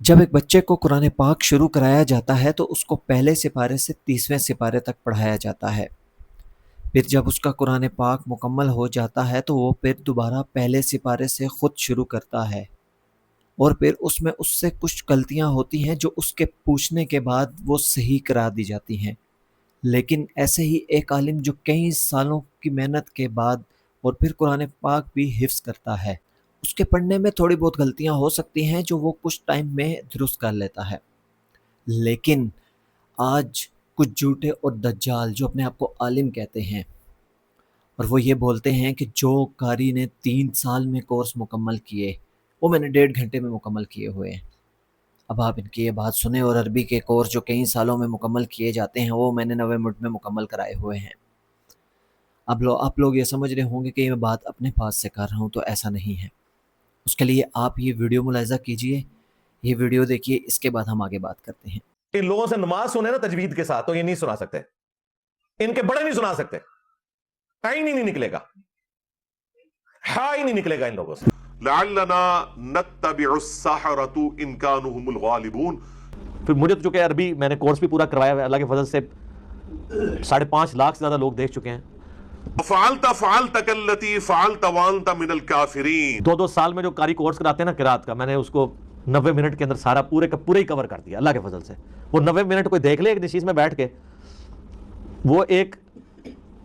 جب ایک بچے کو قرآن پاک شروع کرایا جاتا ہے تو اس کو پہلے سپارے سے 30ویں سپارے تک پڑھایا جاتا ہے۔ پھر جب اس کا قرآن پاک مکمل ہو جاتا ہے تو وہ پھر دوبارہ پہلے سپارے سے خود شروع کرتا ہے، اور پھر اس سے کچھ غلطیاں ہوتی ہیں جو اس کے پوچھنے کے بعد وہ صحیح کرا دی جاتی ہیں۔ لیکن ایسے ہی ایک عالم جو کئی سالوں کی محنت کے بعد اور پھر قرآن پاک بھی حفظ کرتا ہے، اس کے پڑھنے میں تھوڑی بہت غلطیاں ہو سکتی ہیں جو وہ کچھ ٹائم میں درست کر لیتا ہے۔ لیکن آج کچھ جھوٹے اور دجال جو اپنے آپ کو عالم کہتے ہیں اور وہ یہ بولتے ہیں کہ جو قاری نے 3 سال میں کورس مکمل کیے وہ میں نے 1.5 گھنٹے میں مکمل کیے ہوئے ہیں۔ اب آپ ان کی یہ بات سنیں، اور عربی کے کورس جو کئی سالوں میں مکمل کیے جاتے ہیں وہ میں نے 90 منٹ میں مکمل کرائے ہوئے ہیں۔ اب آپ لوگ یہ سمجھ رہے ہوں گے کہ یہ میں بات اپنے پاس سے کر رہا ہوں، تو ایسا نہیں ہے۔ اس کے لیے آپ یہ ویڈیو ملاحظہ کیجئے، یہ ویڈیو دیکھیے، اس کے بعد ہم آگے بات کرتے ہیں۔ ان لوگوں سے نماز سنے نا تجوید کے ساتھ تو یہ نہیں سنا سکتے، ان کے بڑے نہیں سنا سکتے، آئین ہی نہیں نکلے گا، ہائی نہیں نکلے گا ان لوگوں سے۔ لعلنا نتبع السحرة ان كانوا هم الغالبون۔ پھر مجھے تو چکے عربی میں نے کورس بھی پورا کروایا ہوا ہے، اللہ کے فضل سے 5.5 لاکھ سے زیادہ لوگ دیکھ چکے ہیں۔ فعلت كالتي فعلت وانت من الكافرين۔ 2 سال میں جو قاری کورس کراتے ہیں نا قرات کا، میں نے اس کو 90 منٹ کے اندر سارا پورے کا پورے ہی کور کر دیا اللہ کے فضل سے۔ وہ 90 منٹ کوئی دیکھ لے ایک نشیز میں بیٹھ کے، وہ ایک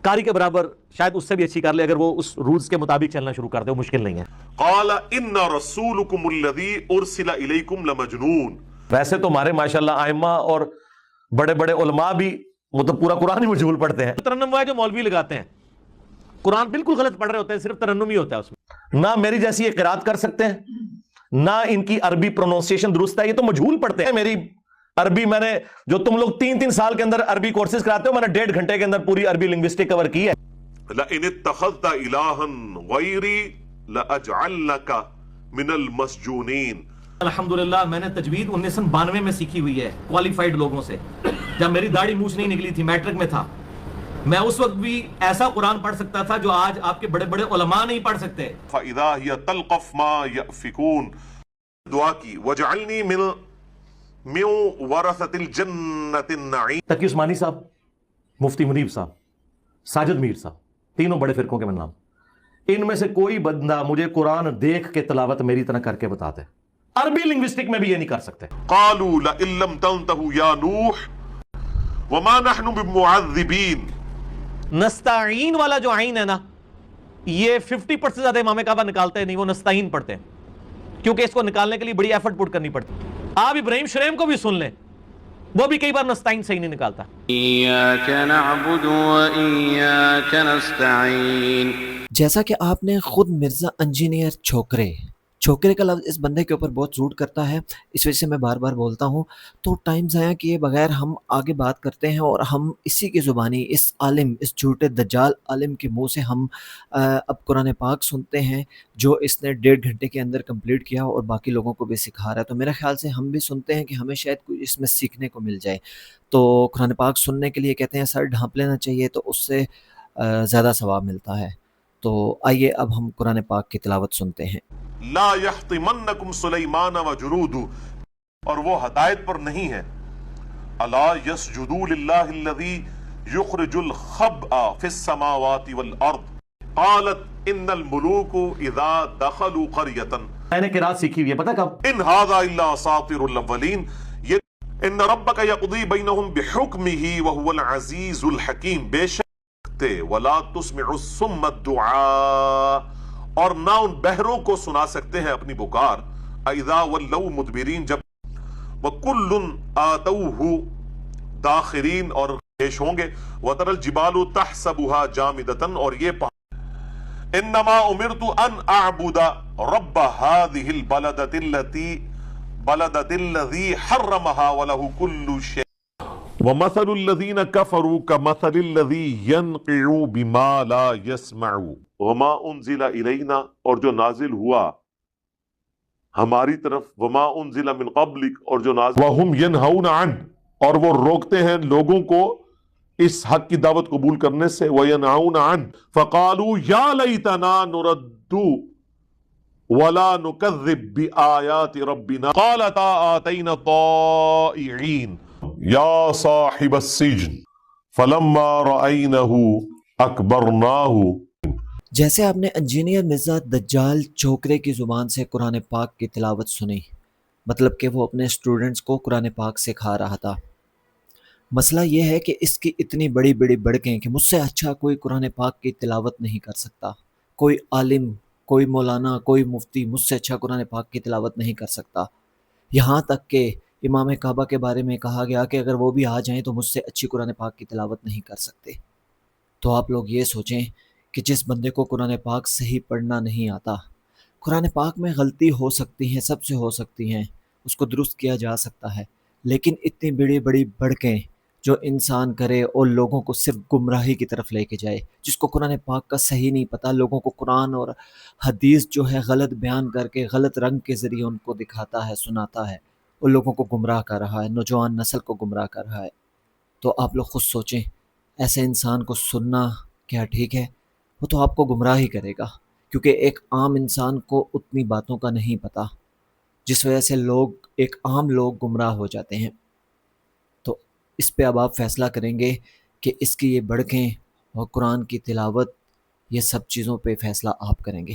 قاری کے برابر شاید اس سے بھی اچھی کر لے اگر وہ اس رولز کے مطابق چلنا شروع کر دے، وہ مشکل نہیں ہے۔ قال ان رسولكم الذي ارسل اليكم لمجنون۔ ویسے تو ہمارے ماشاءاللہ ائمہ اور بڑے بڑے علماء بھی وہ تو پورا قرآن ہی مجھول پڑھتے ہیں۔ ترنم جو مولوی لگاتے ہیں قرآن بالکل غلط پڑھ رہے ہوتے ہیں، صرف ترنم ہی ہوتا ہے اس میں، نہ میری جیسی یہ قرات کر سکتے ہیں، نہ ان کی عربی پروننسیشن درست ہے، یہ تو مجھول پڑھتے ہیں۔ میری عربی میں نے جو تم لوگ 3 سال کے اندر عربی کورسز کراتے ہو، میں نے 1.5 گھنٹے کے اندر پوری عربی لنگوسٹک کور کی ہے۔ لئن اتخذت الها غیری لاجعلنک من المسجونین۔ الحمدللہ میں نے تجوید 1992 میں سیکھی ہوئی ہے کوالیفائڈ لوگوں سے، جب میری داڑھی مونچھ نہیں نکلی تھی، میٹرک میں تھا، میں اس وقت بھی ایسا قرآن پڑھ سکتا تھا جو آج آپ کے بڑے بڑے علماء نہیں پڑھ سکتے۔ فاذا هي تلقف ما يأفكون۔ دعا کی وجعلنی من ورثة الجنة النعیم۔ تقی عثمانی صاحب، مفتی منیب صاحب، ساجد میر صاحب، تینوں بڑے فرقوں کے میں نام، ان میں سے کوئی بندہ مجھے قرآن دیکھ کے تلاوت میری طرح کر کے بتاتے، عربی لنگوسٹک میں بھی یہ نہیں کر سکتے۔ قالوا لئن لم تنتهوا یا نوح وما نحن بمعذبین۔ نستعین والا جو عین ہے نا، یہ 50% زیادہ امام کعبہ نکالتے ہیں نہیں، وہ نستعین پڑھتے ہیں، کیونکہ اس کو نکالنے کے لیے بڑی ایفرٹ پٹ کرنی پڑتی۔ آپ ابراہیم شریم کو بھی سن لیں، وہ بھی کئی بار نستعین صحیح نہیں نکالتا۔ إياك نعبد وإياك نستعين۔ جیسا کہ آپ نے خود مرزا انجینئر چھوکرے کا لفظ اس بندے کے اوپر بہت سوٹ کرتا ہے، اس وجہ سے میں بار بار بولتا ہوں، تو ٹائم ضائع کیے بغیر ہم آگے بات کرتے ہیں، اور ہم اسی کی زبانی اس عالم، اس جھوٹے دجال عالم کے منہ سے ہم اب قرآن پاک سنتے ہیں جو اس نے 1.5 گھنٹے کے اندر کمپلیٹ کیا اور باقی لوگوں کو بھی سکھا رہا ہے۔ تو میرے خیال سے ہم بھی سنتے ہیں کہ ہمیں شاید کچھ اس میں سیکھنے کو مل جائے، تو قرآن پاک سننے کے لیے کہتے ہیں سر ڈھانپ لینا چاہیے، تو اس سے زیادہ ثواب ملتا ہے۔ تو آئیے اب ہم قرآن پاک کی تلاوت سنتے ہیں۔ لا یحطمنکم سلیمان وجنودہ، اور وہ ہدایت پر نہیں ہے۔ الا یسجدوا للہ الذی یخرج الخبء فی السماوات والارض۔ قالت ان الملوک اذا دخلوا قریۃ۔ میں نے قرات سیکھی ہوئی ہے، پتہ کب؟ ان ھذا الا اساطیر الاولین۔ یہ ان ربک یقضی بینہم بحکمہ وہو العزیز الحکیم۔ بے شک ولا تسمع الصم الدعاء، اور نہ ان بہروں کو سنا سکتے ہیں اپنی پکار۔ اذا ولوا مدبرین، جب وکل آتوہ داخرین، اور پیش ہوں گے۔ وتر الجبال تحسبها جامدۃ، اور یہ انما امرت ان اعبد رب هذه البلدۃ الذی حرمها وله كل شيء۔ ومثل الذین کفروا کمثل الذی ینقع بما لا یسمع وما انزل الینا، اور جو نازل ہوا ہماری طرف، وما انزل من قبلک، اور جو نازل، وہم ینہون عنہ، اور وہ روکتے ہیں لوگوں کو اس حق کی دعوت قبول کرنے سے، وینہون عنہ فقالوا یا لیتنا نرد ولا نكذب بآيات ربنا قالتا آتينا طائعين يا صاحب السجن فلما رأينه أكبرناه. جیسے آپ نے انجینئر مرزا دجال چوکرے کی زبان سے قرآن پاک کی تلاوت سنی، مطلب کہ وہ اپنے اسٹوڈنٹس کو قرآن پاک سکھا رہا تھا۔ مسئلہ یہ ہے کہ اس کی اتنی بڑی بڑی بڑکیں کہ مجھ سے اچھا کوئی قرآن پاک کی تلاوت نہیں کر سکتا، کوئی عالم، کوئی مولانا، کوئی مفتی مجھ سے اچھا قرآن پاک کی تلاوت نہیں کر سکتا۔ یہاں تک کہ امام کعبہ کے بارے میں کہا گیا کہ اگر وہ بھی آ جائیں تو مجھ سے اچھی قرآن پاک کی تلاوت نہیں کر سکتے۔ تو آپ لوگ یہ سوچیں کہ جس بندے کو قرآن پاک صحیح پڑھنا نہیں آتا، قرآن پاک میں غلطی ہو سکتی ہیں، سب سے ہو سکتی ہیں، اس کو درست کیا جا سکتا ہے، لیکن اتنی بڑی بڑی بڑکیں جو انسان کرے اور لوگوں کو صرف گمراہی کی طرف لے کے جائے، جس کو قرآن پاک کا صحیح نہیں پتہ، لوگوں کو قرآن اور حدیث جو ہے غلط بیان کر کے غلط رنگ کے ذریعے ان کو دکھاتا ہے، سناتا ہے، اور لوگوں کو گمراہ کر رہا ہے، نوجوان نسل کو گمراہ کر رہا ہے۔ تو آپ لوگ خود سوچیں، ایسے انسان کو سننا کیا ٹھیک ہے؟ وہ تو آپ کو گمراہ ہی کرے گا، کیونکہ ایک عام انسان کو اتنی باتوں کا نہیں پتہ، جس وجہ سے ایک عام لوگ گمراہ ہو جاتے ہیں۔ تو اس پہ اب آپ فیصلہ کریں گے کہ اس کی یہ بڑکیں اور قرآن کی تلاوت، یہ سب چیزوں پہ فیصلہ آپ کریں گے۔